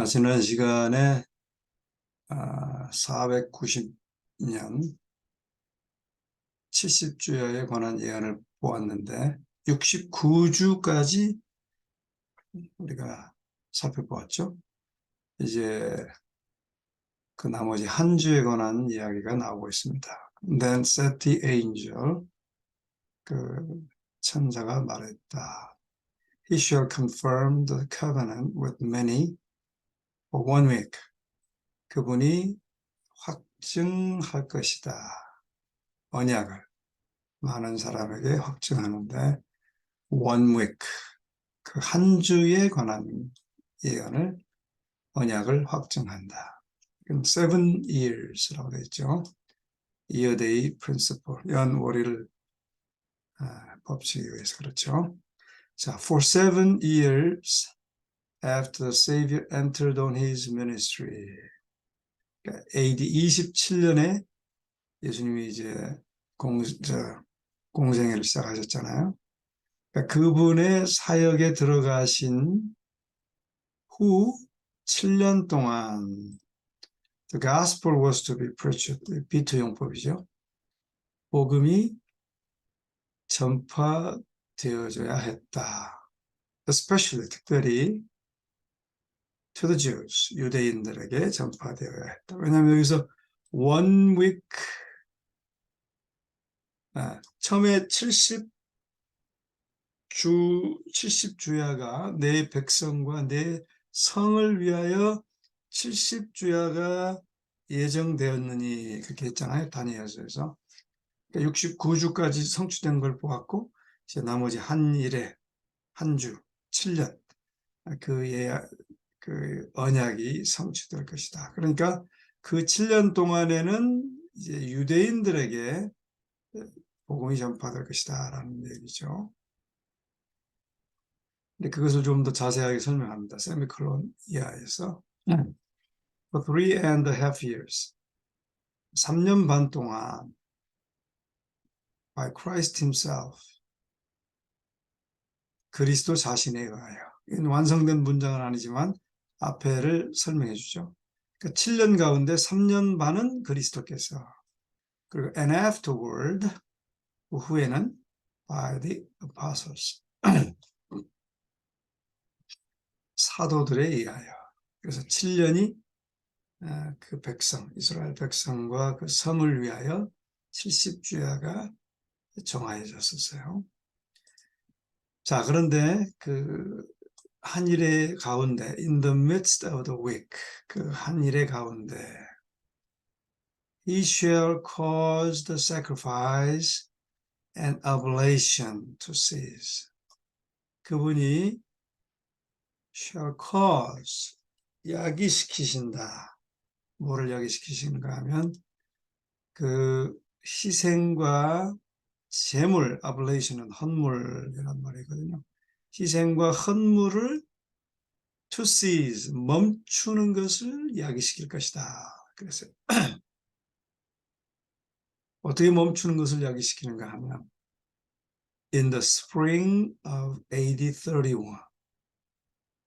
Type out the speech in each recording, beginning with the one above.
지난 시간에 490년 70주야에 관한 예언을 보았는데 69주까지 우리가 살펴보았죠. 이제 그 나머지 한 주에 관한 이야기가 나오고 있습니다. Then said the angel, 그 천사가 말했다. He shall confirm the covenant with many for 1 week. 그분이 확증할 것이다. 언약을 많은 사람에게 확증하는데 1 week, 그 한 주에 관한 예언을 언약을 확증한다. 7 years라고 되어 있죠. Year day principle, 연월일 법칙에 의해서 그렇죠. 자, for 7 years after the Savior entered on his ministry. 그러니까 AD 27년에 예수님이 이제 공생애를 시작하셨잖아요. 그러니까 그분의 사역에 들어가신 후 7년 동안 The gospel was to be preached. 비트 용법이죠. 복음이 전파되어져야 했다. Especially, 특별히 to the Jews, 유대인들에게 전파되어야 했다. 왜냐하면 여기서 1 week, 처음에 70주야가 내 백성과 내 성을 위하여 70주야가 예정되었느니 그렇게 했잖아요. 다니엘서에서. 그러니까 69주까지 성취된 걸 보았고 이제 나머지 한 일에 한 주 7년 그 언약이 성취될 것이다. 그러니까 그 7년 동안에는 이제 유대인들에게 복음이 전파될 것이다 라는 얘기죠. 근데 그것을 좀 더 자세하게 설명합니다. 세미콜론 이하에서. For 3.5 years, 3년 반 동안 by Christ himself, 그리스도 자신에 의하여. 이건 완성된 문장은 아니지만 앞에를 설명해 주죠. 그러니까 7년 가운데 3년 반은 그리스도께서, 그리고 and afterward, 그 후에는 by the apostles, 사도들에 의하여. 그래서 7년이 그 백성, 이스라엘 백성과 그 성을 위하여 70주야가 정하여졌었어요. 자, 그런데 그 한일의 가운데, in the midst of the week, 그 한일의 가운데, he shall cause the sacrifice and oblation to cease. 그분이 shall cause, 야기시키신다. 뭐를 야기시키신가 하면 그 희생과 제물, oblation은 헌물이란 말이거든요. 희생과 헌물을 to cease, 멈추는 것을 야기시킬 것이다. 그래서 어떻게 멈추는 것을 야기시키는가 하면 in the spring of AD 31,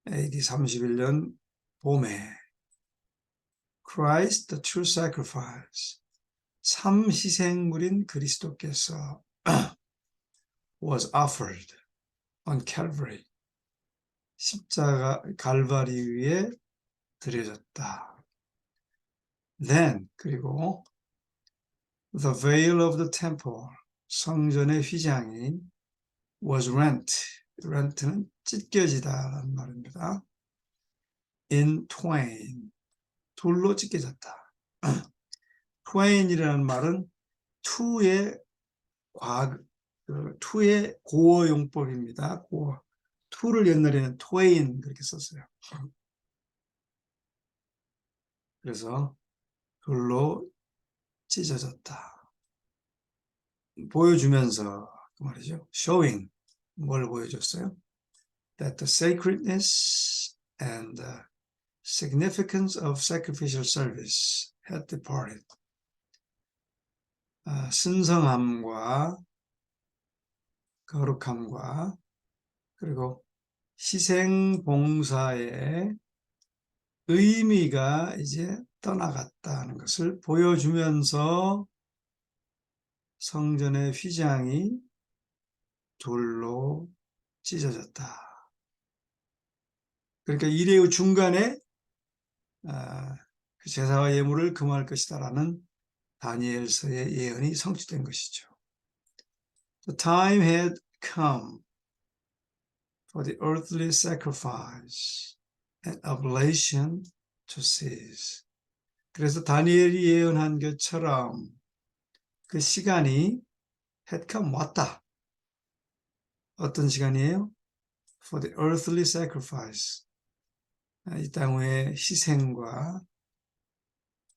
AD 31년 봄에 Christ, the true sacrifice, 참 희생물인 그리스도께서 was offered on Calvary, 십자가 갈바리 위에 드려졌다. Then, 그리고 the veil of the temple, 성전의 휘장이 was rent, rent는 찢겨지다라는 말입니다. in twain, 둘로 찢겨졌다. twain이라는 말은 two의 고어 용법입니다. 고어. two를 옛날에는 twain 그렇게 썼어요. 그래서 둘로 찢어졌다. 보여주면서 그 말이죠. showing, 뭘 보여줬어요? That the sacredness and the significance of sacrificial service had departed. 신성함과 거룩함과 그리고 희생 봉사의 의미가 이제 떠나갔다는 것을 보여주면서 성전의 휘장이 돌로 찢어졌다. 그러니까 이레의 중간에 그 제사와 예물을 금할 것이다라는 다니엘서의 예언이 성취된 것이죠. The time had come for the earthly sacrifice and oblation to cease. 그래서 다니엘이 예언한 것처럼 그 시간이 had come 왔다. 어떤 시간이에요? For the earthly sacrifice. 이 땅의 희생과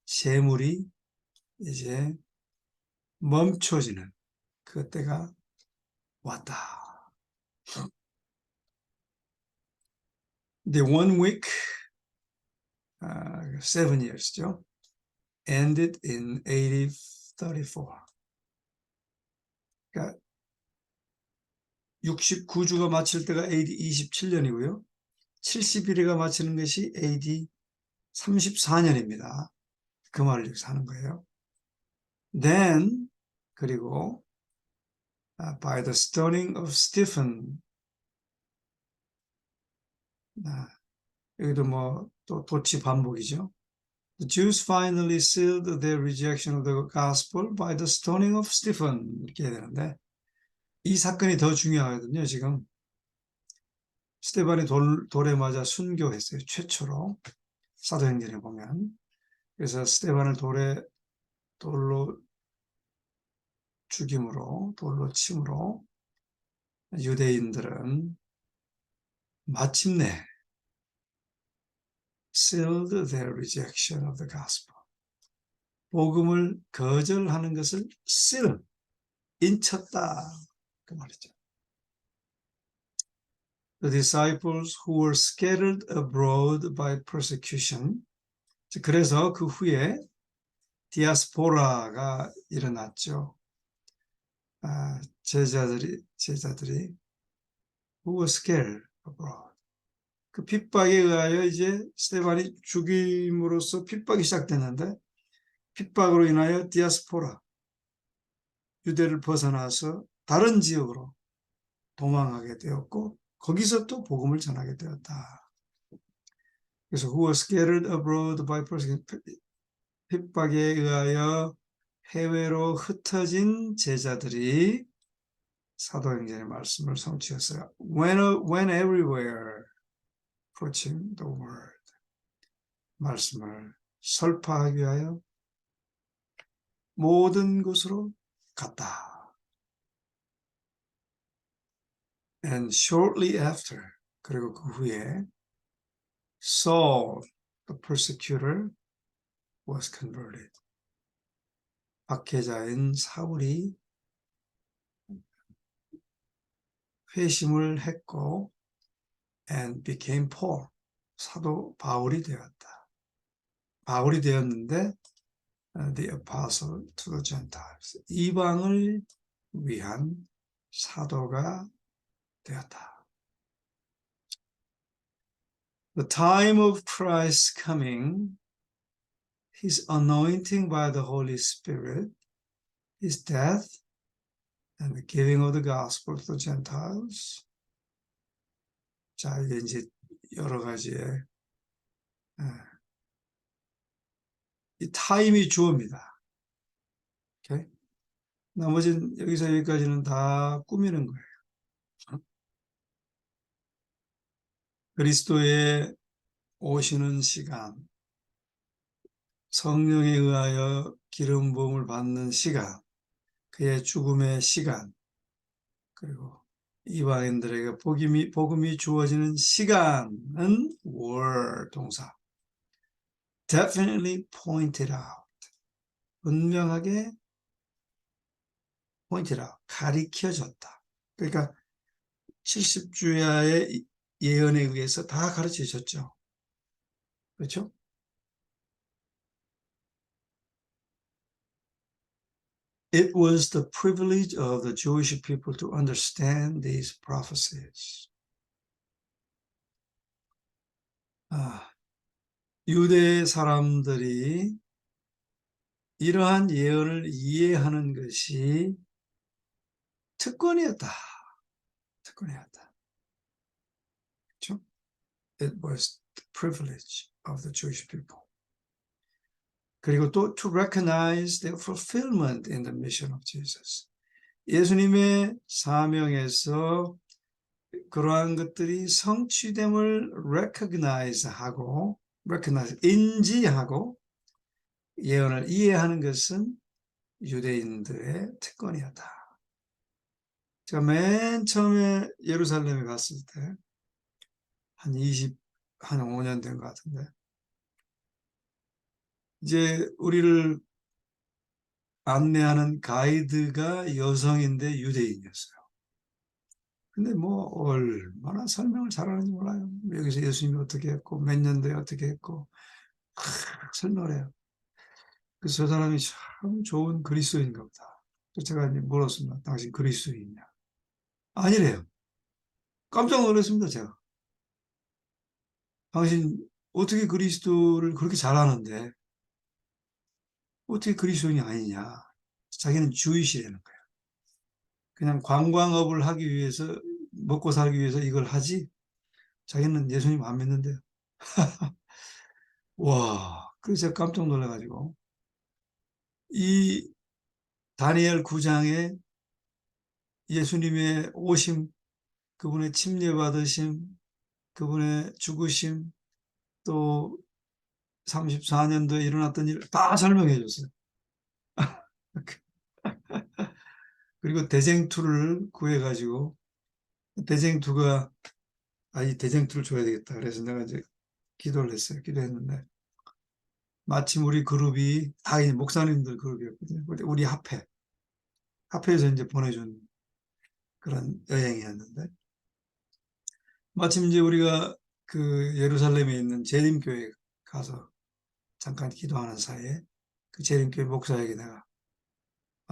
제물이 이제 멈춰지는 그 때가 왔다. The 1 week, 7 years죠. ended in AD 34. 그러니까 69주가 마칠 때가 AD 27년이고요. 71회가 마치는 것이 AD 34년입니다. 그 말을 여기서 하는 거예요. Then, 그리고 by the stoning of Stephen, 여기도 뭐 또 도치 반복이죠. The Jews finally sealed their rejection of the gospel by the stoning of Stephen. 이렇게 해야 되는데 이 사건이 더 중요하거든요. 지금 스테반이 돌에 맞아 순교했어요. 최초로 사도행전에 보면. 그래서 스테반을 돌로 죽임으로, 돌로 침으로 유대인들은 마침내 sealed their rejection of the gospel. 복음을 거절하는 것을 seal, 인쳤다. 그 말이죠. The disciples who were scattered abroad by persecution. 그래서 그 후에 디아스포라가 일어났죠. 제자들이 who were scattered abroad. 그 핍박에 의하여 이제 스테반이 죽임으로써 핍박이 시작됐는데 핍박으로 인하여 디아스포라, 유대를 벗어나서 다른 지역으로 도망하게 되었고 거기서 또 복음을 전하게 되었다. 그래서 who were scattered abroad by persecution, 핍박에 의하여 해외로 흩어진 제자들이 사도행전의 말씀을 성취했어요. When everywhere preaching the word. 말씀을 설파하기 위하여 모든 곳으로 갔다. And shortly after, 그리고 그 후에 Saul, the persecutor, was converted. 박해자인 사울이 회심을 했고 and became Paul, 사도 바울이 되었다. 바울이 되었는데 the apostle to the Gentiles, 이방을 위한 사도가 되었다. The time of Christ's coming, his anointing by the Holy Spirit, his death, and the giving of the gospel to the Gentiles. 자, 이게 이제 여러 가지의 이 타임이 주어입니다. 오케이? 나머지는 여기서 여기까지는 다 꾸미는 거예요. 그리스도의 오시는 시간, 성령에 의하여 기름 부음을 받는 시간, 그의 죽음의 시간, 그리고 이방인들에게 복음이 주어지는 시간은 were 동사. Definitely pointed out. 분명하게 pointed out. 가리켜졌다. 그러니까 70주야의 예언에 의해서 다 가르쳐졌죠. 그렇죠? It was the privilege of the Jewish people to understand these prophecies. 유대 사람들이 이러한 예언을 이해하는 것이 특권이었다. 특권이었다. 그렇죠? It was the privilege of the Jewish people. 그리고 또 to recognize the fulfillment in the mission of Jesus. 예수님의 사명에서 그러한 것들이 성취됨을 recognize, 인지하고 예언을 이해하는 것은 유대인들의 특권이었다. 제가 맨 처음에 예루살렘에 갔을 때 한 5년 된 것 같은데, 이제 우리를 안내하는 가이드가 여성인데 유대인이었어요. 근데 뭐 얼마나 설명을 잘하는지 몰라요. 여기서 예수님이 어떻게 했고 몇 년도에 어떻게 했고 설명을 해요. 그래서 저 사람이 참 좋은 그리스도인가 보다. 제가 이제 물었습니다. 당신 그리스도인이냐? 아니래요. 깜짝 놀랐습니다, 제가. 당신 어떻게 그리스도를 그렇게 잘하는데 어떻게 그리스도인이 아니냐? 자기는 주이시라는 거예요. 그냥 관광업을 하기 위해서, 먹고 살기 위해서 이걸 하지 자기는 예수님 안 믿는데요. 와, 그래서 제가 깜짝 놀라가지고 이 다니엘 9장에 예수님의 오심, 그분의 침례받으심, 그분의 죽으심, 또 34년도에 일어났던 일을 다 설명해 줬어요. 그리고 대쟁투를 구해가지고 대쟁투가 이 대쟁투를 줘야 되겠다. 그래서 내가 이제 기도를 했어요. 기도했는데 마침 우리 그룹이 다 목사님들 그룹이었거든요. 우리 합회에서 이제 보내준 그런 여행이었는데 마침 이제 우리가 그 예루살렘에 있는 재림교회 가서 잠깐 기도하는 사이에 그 재림교회 목사에게 내가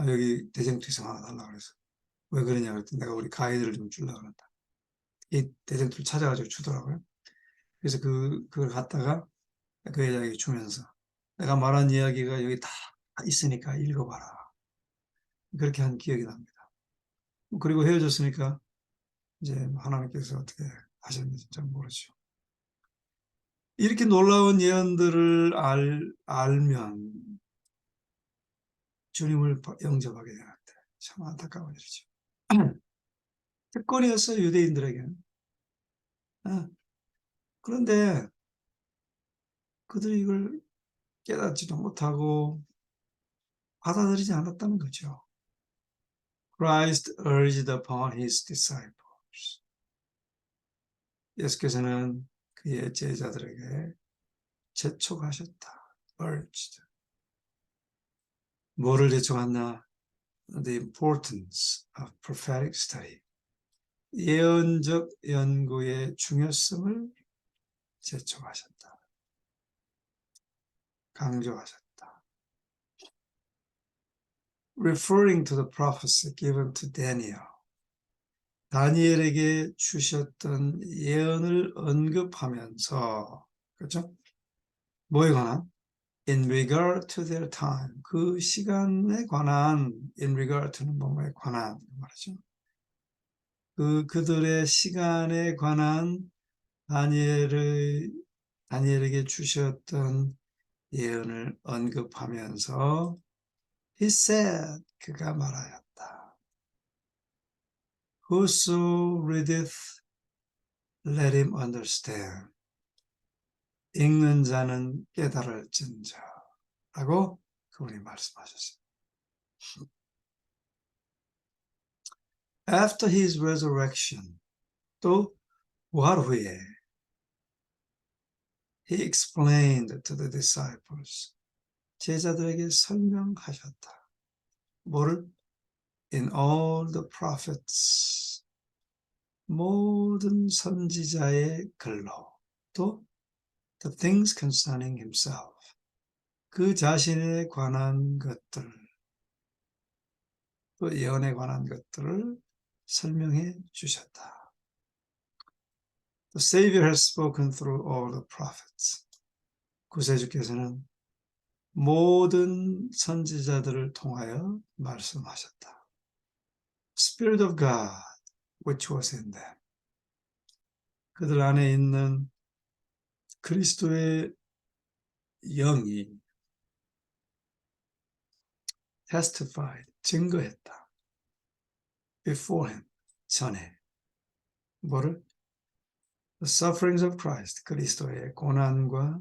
여기 대쟁투에서 하나 달라고 그래서 왜 그러냐 그랬더니 내가 우리 가이드를 좀 주려고 그런다. 이 대쟁투를 찾아가지고 주더라고요. 그래서 그걸 갖다가 그 여자에게 주면서 내가 말한 이야기가 여기 다 있으니까 읽어봐라. 그렇게 한 기억이 납니다. 그리고 헤어졌으니까 이제 하나님께서 어떻게 하셨는지 잘 모르죠. 이렇게 놀라운 예언들을 알면 주님을 영접하게 되는데 참 안타까운 일이죠. 특권이었어요, 유대인들에게는. 그런데 그들이 이걸 깨닫지도 못하고 받아들이지 않았다는 거죠. Christ urged upon his disciples. 예수께서는 그의 제자들에게 재촉하셨다. urged. 뭐를 재촉했나? The importance of prophetic study. 예언적 연구의 중요성을 재촉하셨다. 강조하셨다. Referring to the prophecy given to Daniel. 다니엘에게 주셨던 예언을 언급하면서, 그렇죠? 뭐에 관한? In regard to their time. 그 시간에 관한, in regard to는 뭐뭐에 관한 말이죠. 그들의 시간에 관한 다니엘에게 주셨던 예언을 언급하면서 He said, 그가 말하였다. Whoso readeth, let him understand. 읽는 자는 깨달을진저 라고 그분이 말씀하셨습니다. After his resurrection, 또 부활 후에 he explained to the disciples, 제자들에게 설명하셨다. 뭐를? In all the prophets, 모든 선지자의 글로, 또 the things concerning himself, 그 자신에 관한 것들, 또 예언에 관한 것들을 설명해 주셨다. The Savior has spoken through all the prophets. 구세주께서는 모든 선지자들을 통하여 말씀하셨다. Spirit of God, which was in them. 그들 안에 있는 그리스도의 영이 testified, 증거했다. before him, 전에. 뭐를? The sufferings of Christ, 그리스도의 고난과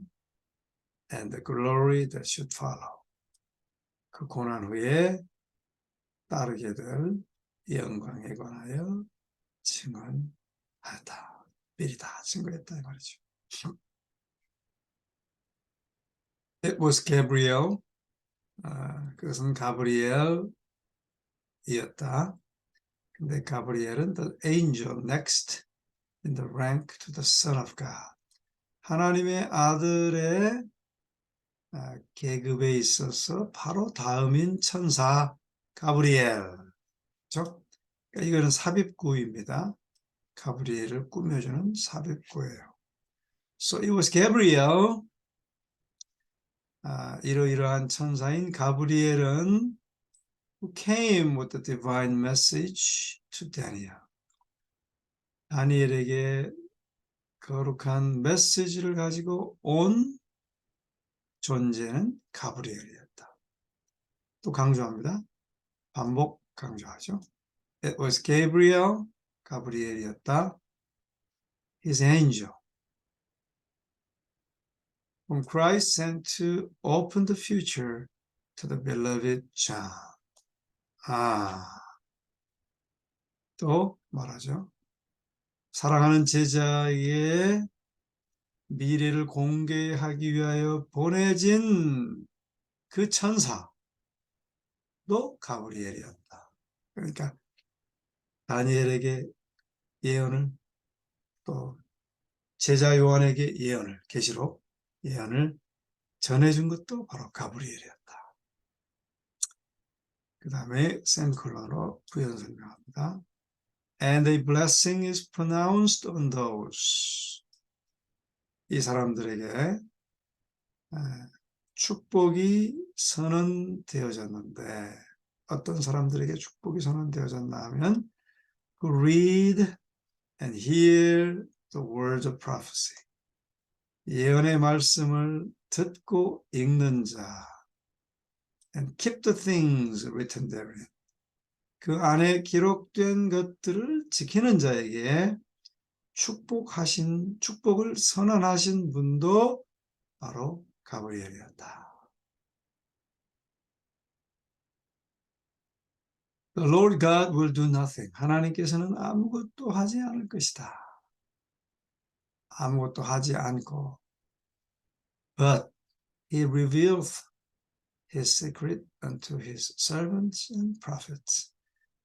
and the glory that should follow. 그 고난 후에 따르게 될 영광에 관하여 증언하였다. 미리 다 증거했다 이 말이죠. It was Gabriel. 그것은 가브리엘이었다. 근데 가브리엘은 the angel next in the rank to the Son of God. 하나님의 아들의 계급에 있어서 바로 다음인 천사 가브리엘. 그렇죠? 그러니까 이거는 삽입구입니다. 가브리엘을 꾸며주는 삽입구예요. So it was Gabriel. 이러이러한 천사인 가브리엘은 who came with the divine message to Daniel. 다니엘에게 거룩한 메시지를 가지고 온 존재는 가브리엘이었다. 또 강조합니다. 반복 강조하죠. It was Gabriel, 가브리엘이었다. His angel, whom Christ sent to open the future to the beloved John. 또 말하죠. 사랑하는 제자의 미래를 공개하기 위하여 보내진 그 천사도 가브리엘이었다. 그러니까 다니엘에게 예언을 또 제자 요한에게 예언을 계시록 예언을 전해준 것도 바로 가브리엘이었다. 그 다음에 셈콜론으로 부연 설명합니다. And a blessing is pronounced on those. 이 사람들에게 축복이 선언되어졌는데 어떤 사람들에게 축복이 선언되어졌나 하면 read and hear the words of prophecy. 예언의 말씀을 듣고 읽는 자 and keep the things written therein. 그 안에 기록된 것들을 지키는 자에게 축복을 선언하신 분도 바로 가브리엘이었다. The Lord God will do nothing. 하나님께서는 아무것도 하지 않을 것이다. 아무것도 하지 않고 But He reveals His secret unto His servants and prophets.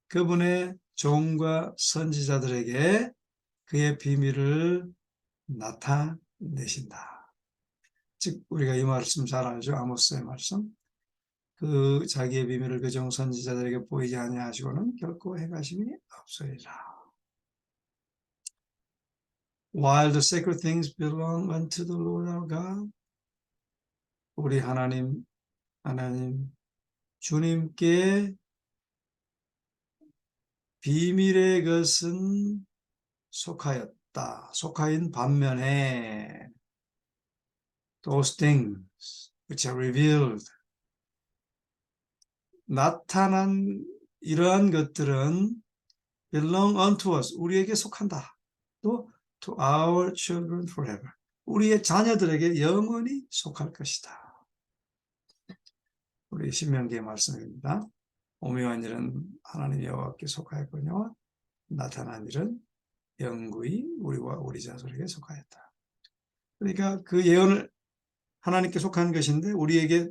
그분의 종과 선지자들에게 그의 비밀을 나타내신다. 즉 우리가 이 말씀 잘 알죠. 아모스의 말씀. 그 자기의 비밀을 그 종 선지자들에게 보이지 아니하시고는 결코 행하심이 없으리라. While the sacred things belong unto the Lord our God. 우리 하나님 주님께 비밀의 것은 속하인 반면에 those things which are revealed 나타난 이러한 것들은 belong unto us 우리에게 속한다. 또 to our children forever 우리의 자녀들에게 영원히 속할 것이다. 우리 신명기의 말씀입니다. 오묘한 일은 하나님 여호와께 속하였거니와 나타난 일은 영구히 우리와 우리 자손에게 속하였다. 그러니까 그 예언을 하나님께 속한 것인데 우리에게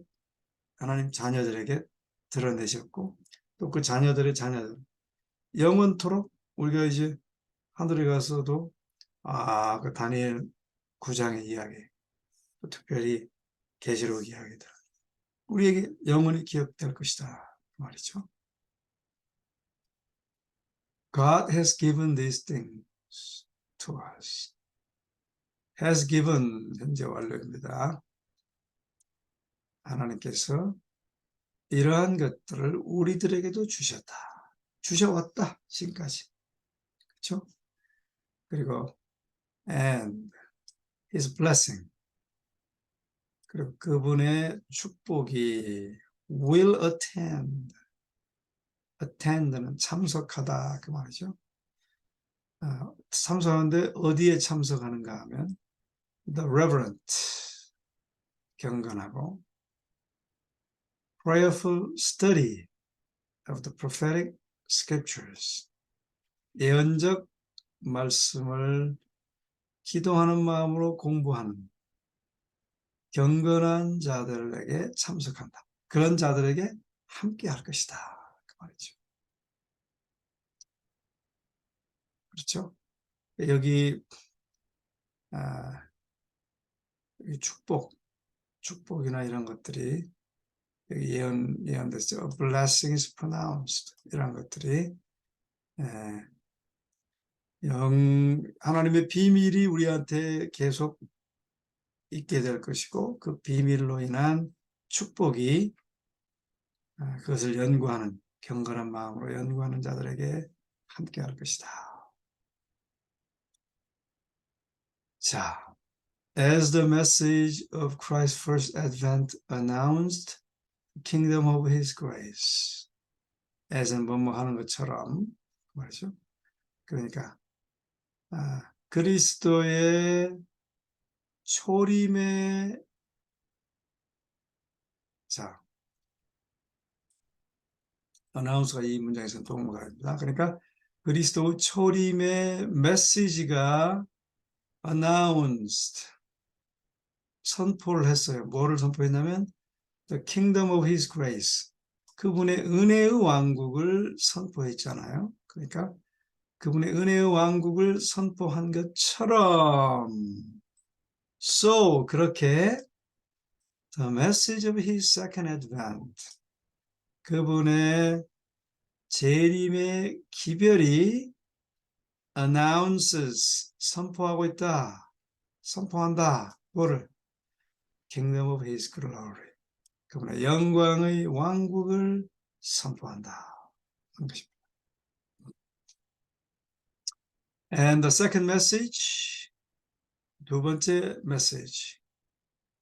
하나님 자녀들에게 드러내셨고 또 그 자녀들의 자녀들 영원토록 우리가 이제 하늘에 가서도 그 다니엘 9장의 이야기 특별히 계시록 이야기들 우리에게 영원히 기억될 것이다 말이죠. God has given these things to us. has given 현재 완료입니다. 하나님께서 이러한 것들을 우리들에게도 주셔왔다, 지금까지. 그렇죠? 그리고 and his blessing, 그리고 그분의 축복이 will attend는 참석하다 그 말이죠. 참석하는데 어디에 참석하는가 하면 the reverent, 경건하고 prayerful study of the prophetic scriptures, 예언적 말씀을 기도하는 마음으로 공부하는 경건한 자들에게 참석한다. 그런 자들에게 함께 할 것이다. 그 말이죠. 그렇죠? 여기 축복이나 이런 것들이 여기 예언됐죠. A blessing is pronounced. 이런 것들이 하나님의 비밀이 우리한테 계속 있게 될 것이고, 그 비밀로 인한 축복이 그것을 연구하는, 경건한 마음으로 연구하는 자들에게 함께 할 것이다. 자, as the message of Christ's first advent announced the kingdom of his grace. as는 뭐뭐 하는 것처럼 말이죠. 그러니까 그리스도의 초림의 자, 어나운서가 이 문장에서는 동사입니다. 그러니까 그리스도 초림의 메시지가 announced, 선포를 했어요. 뭐를 선포했냐면 the kingdom of his grace, 그분의 은혜의 왕국을 선포했잖아요. 그러니까 그분의 은혜의 왕국을 선포한 것처럼 so, 그렇게 the message of his second advent, 그분의 재림의 기별이 announces, 선포하고 있다, 선포한다. 뭐를? kingdom of his glory, 그분의 영광의 왕국을 선포한다 하는 것입니다. And the second message, 두 번째 message,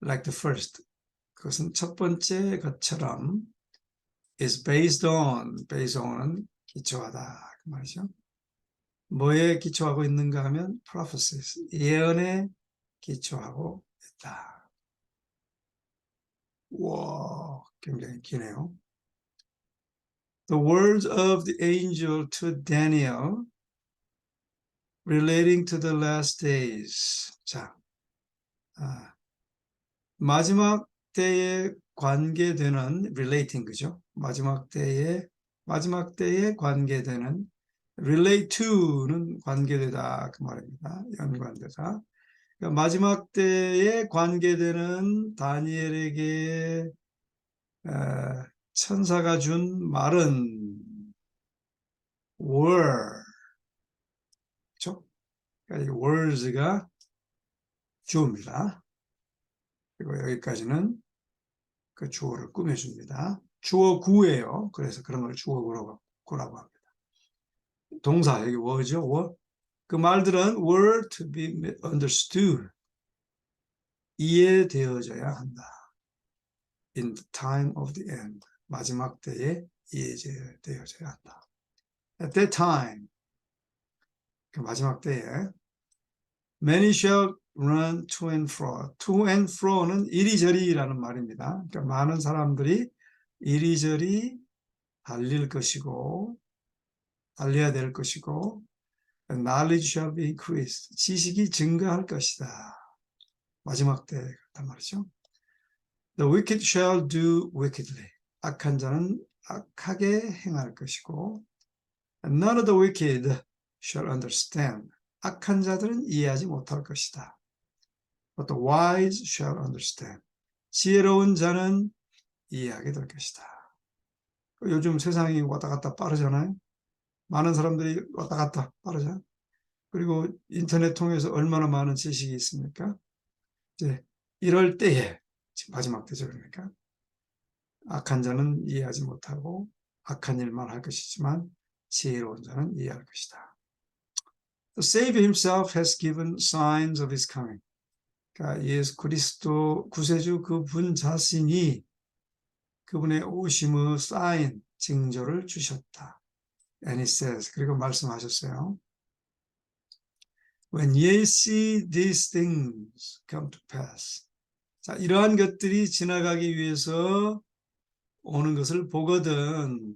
like the first, 그것은 첫 번째 것처럼 is based on은 기초하다 그 말이죠. 뭐에 기초하고 있는가 하면 prophecies, 예언에 기초하고 있다. 와, 굉장히 기네요. The words of the angel to Daniel relating to the last days. 자, 마지막 때에 관계되는 relating, 그죠? 마지막 때에 관계되는, relate to는 관계되다 그 말입니다. 연관되다. 그러니까 마지막 때에 관계되는 다니엘에게 천사가 준 말은 were, 그렇죠? 그러니까 이 words가 주어입니다. 그리고 여기까지는 그 주어를 꾸며줍니다. 주어 구예요. 그래서 그런 걸 주어 구라고 합니다. 동사, 여기 were죠. were. 그 말들은 were to be understood, 이해되어져야 한다. In the time of the end, 마지막 때에 이해되어져야 한다. At that time, 그 마지막 때에 many shall run to and fro. to and fro는 이리저리라는 말입니다. 그러니까 많은 사람들이 이리저리 달려야 될 것이고, knowledge shall be increased. 지식이 증가할 것이다. 마지막 때 그렇단 말이죠. The wicked shall do wickedly. 악한 자는 악하게 행할 것이고, none of the wicked shall understand. 악한 자들은 이해하지 못할 것이다. But the wise shall understand. 지혜로운 자는 이해하게 될 것이다. 요즘 세상이 왔다 갔다 빠르잖아요. 많은 사람들이 왔다 갔다 빠르죠. 그리고 인터넷 통해서 얼마나 많은 지식이 있습니까? 이제 이럴 때에, 지금 마지막 때죠, 그러니까 악한 자는 이해하지 못하고 악한 일만 할 것이지만 지혜로운 자는 이해할 것이다. The Savior himself has given signs of his coming. 그러니까 예수 그리스도 구세주 그분 자신이 그분의 오심의 사인, 징조를 주셨다. And he says, 그리고 말씀하셨어요. When ye see these things come to pass. 자, 이러한 것들이 지나가기 위해서 오는 것을 보거든.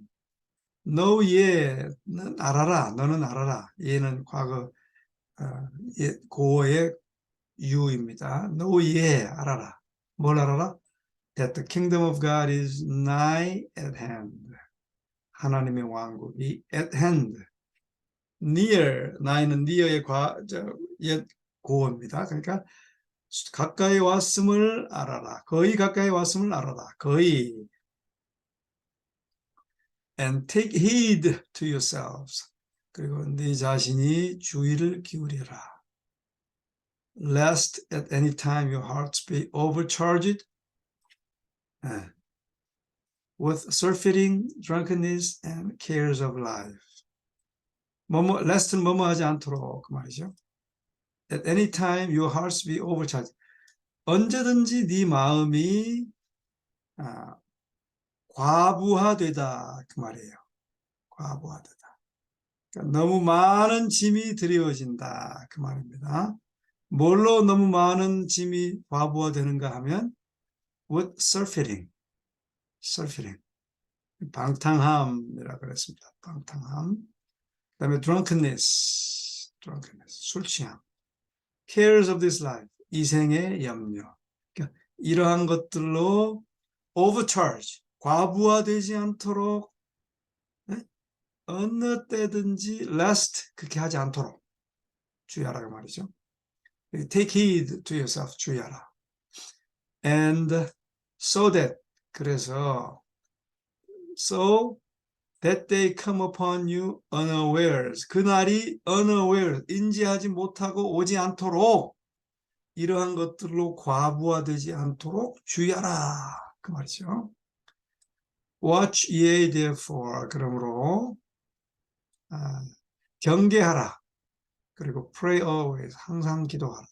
know ye, 는 알아라, 너는 알아라. 얘는 과거 고어의 유입니다. know ye, 알아라. 뭘 알아라? That the kingdom of God is nigh at hand. 하나님의 왕국이 at hand. near, nigh는 near의 옛 고어입니다. 그러니까 가까이 왔음을 알아라. 거의 가까이 왔음을 알아라. 거의. And take heed to yourselves. 그리고 네 자신이 주의를 기울여라. Lest at any time your hearts be overcharged with surfeiting, drunkenness, and cares of life. lest는 뭐뭐 하지 않도록 그 말이죠. At any time your hearts be overcharged. 언제든지 네 마음이 과부하되다 그 말이에요. 과부하되다. 그러니까 너무 많은 짐이 드리워진다 그 말입니다. 뭘로 너무 많은 짐이 과부하되는가 하면 with surfeiting, 방탕함이라고 그랬습니다. 방탕함. 그다음에 drunkenness, 술 취함. cares of this life, 이 생의 염려. 그러니까 이러한 것들로 overcharge, 과부하되지 않도록 어느 때든지 lest 그렇게 하지 않도록 주의하라고 말이죠. Take heed to yourself, 주의하라. And so that, 그래서 so that they come upon you unawares. 그날이 unawares, 인지하지 못하고 오지 않도록 이러한 것들로 과부하되지 않도록 주의하라. 그 말이죠. Watch ye therefore. 그러므로 경계하라. 그리고 pray always. 항상 기도하라.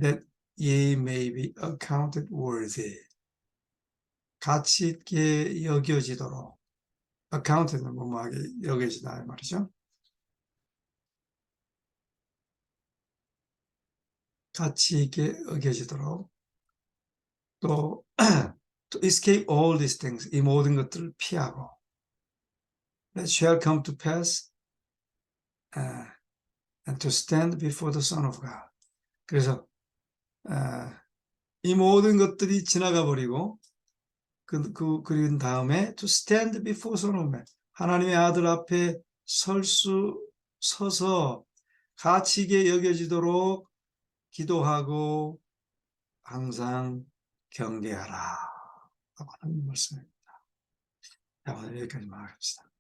That ye may be accounted worthy. 가치 있게 여겨지도록. accounted는 뭐뭐하게 여겨지다 말이죠. 가치 있게 여겨지도록. 또 to escape all these things. 이 모든 것들을 피하고. That shall come to pass and to stand before the Son of God. 그래서 이 모든 것들이 지나가 버리고 그린 다음에 to stand before Son of Man. 하나님의 아들 앞에 서서 가치 있게 여겨지도록 기도하고 항상 경계하라 라고 하는 말씀입니다. 자, 오늘 여기까지만 하겠습니다.